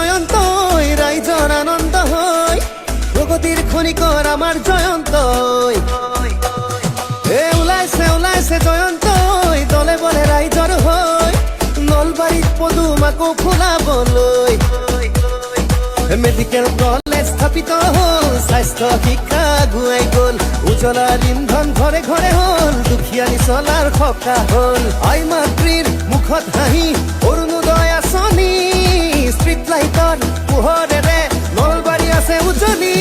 জয়ন্তই ৰাইজৰ আনন্দ হৈ প্ৰগতিৰ খনিকৰ আমাৰ জয়ন্তই ওলাইছে জয়ন্তই দলে বলে ৰাইজৰ হৈ নলবাৰীত পদুম আকৌ ফুলাবলৈ মেডিকেল কলেজ স্থাপিত হ'ল স্বাস্থ্য শিক্ষা গুৱাই গ'ল উজ্বলাৰ ইন্ধন ঘৰে ঘৰে হ'ল দুখীয়া নিচলাৰ সকাহ হ'ল আই মাতৃৰ মুখত হাঁহি অৰুণোদয় আঁচনি ষ্ট্ৰীট লাইটৰ পোহৰেৰে নলবাৰী আছে উজ্বলি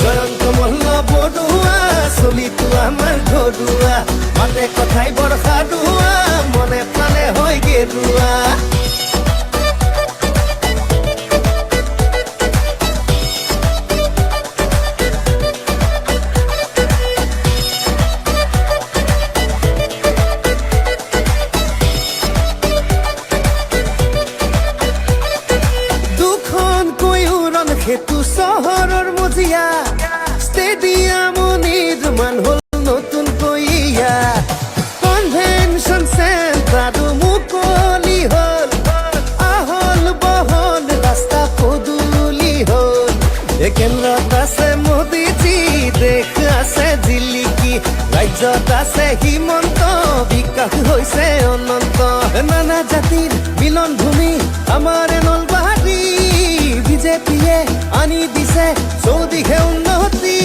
জয়ন্ত মল্ল বৰুৱা চলিতো আমাৰ ঘৰুৱা মাতে কথাই বৰষা দুৱা মনে প্ৰাণে হয় গেৰুৱা সেইটো চহৰৰ মজিয়া ষ্টেডিয়াম নিৰ্মাণ হ'ল নতুনকৈ ইয়াত কনভেনশ্যন চেণ্টাৰো মুকলি হ'ল আহল বহল ৰাস্তা পদূলি হ'ল কেন্দ্ৰত আছে মোদীজী দেশ আছে জিলিকি ৰাজ্যত আছে হিমন্ত বিকাশ হৈছে অনন্ত নানা জাতিৰ মিলন ভূমি আমাৰ নলবাৰী বিজেপিয়ে আনি দিছে চৌদিশে উন্নতি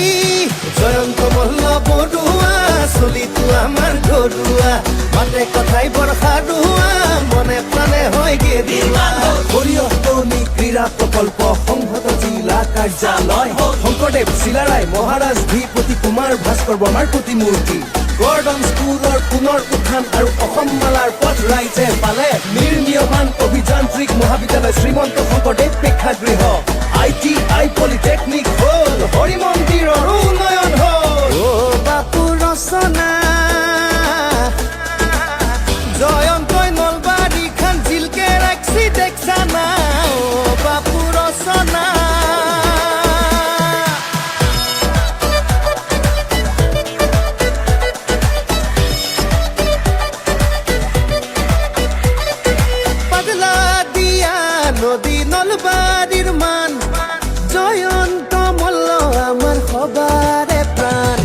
জয়ন্ত মল্ল বৰুৱা চলিতো আমাৰ ঘৰুৱা মাতে কথাই বৰষা দুৱা মনে প্ৰাণে হয় গেৰুৱা সৰিয়হ তৰুণী ক্ৰীড়া প্ৰকল্প সংহত জিলা কাৰ্যালয় শংকৰদেৱ চিলাৰায় মহাৰাজ ধীপতি কুমাৰ ভাস্কৰ বৰ্মাৰ প্ৰতিমূৰ্তি গৰ্ডন স্কুলৰ পুনৰ উত্থান আৰু অসম মালাৰ পথ ৰাইজে পালে নিৰ্মীয়মান অভিযান্ত্ৰিক মহাবিদ্যালয় শ্ৰীমন্ত শংকৰদেৱ প্ৰেক্ষাগৃহ ITI পলিটেকনিক হ'ল হৰি মন্দিৰৰ উন্নয়ন হ'ল বাপু ৰচনা জয়ন্তই নলবাৰীখন জিলকে ৰাখছি দেখছা না বাপু ৰচনা পাগলা দিয়া নদী নলবাৰীৰ মান জয়ন্ত মল্ল আমাৰ সবাৰে প্ৰাণ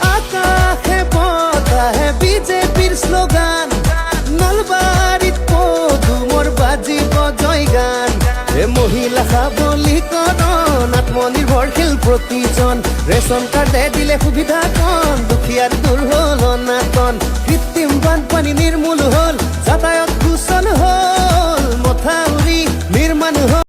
আকাশে বতাহে বিজেপিৰ শ্লোগান নলবাৰীত পদুমৰ বাজিব জয়গান মহিলা সবলীকৰণ আত্মনিৰ্ভৰশীল প্ৰতিজন ৰেচন কাৰ্ডে দিলে সুবিধা কণ দুখীয়াৰ দূৰ হ'ল অনাটন কৃত্ৰিম বানপানী নিৰ্মূল হ'ল যাতায়াত সুচল হ'ল মথাউৰি নিৰ্মাণ হ'ল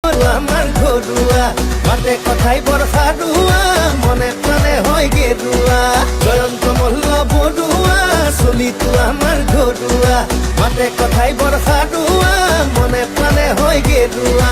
আমাৰ ঘৰুৱা মাতে কথাই বৰষা দুৱা মনে প্ৰাণে হয় গেৰুৱা জয়ন্ত মল্ল বৰুৱা চলিতো আমাৰ ঘৰুৱা মাতে কথাই বৰষা দুৱা মনে প্ৰাণে হয় গেৰুৱা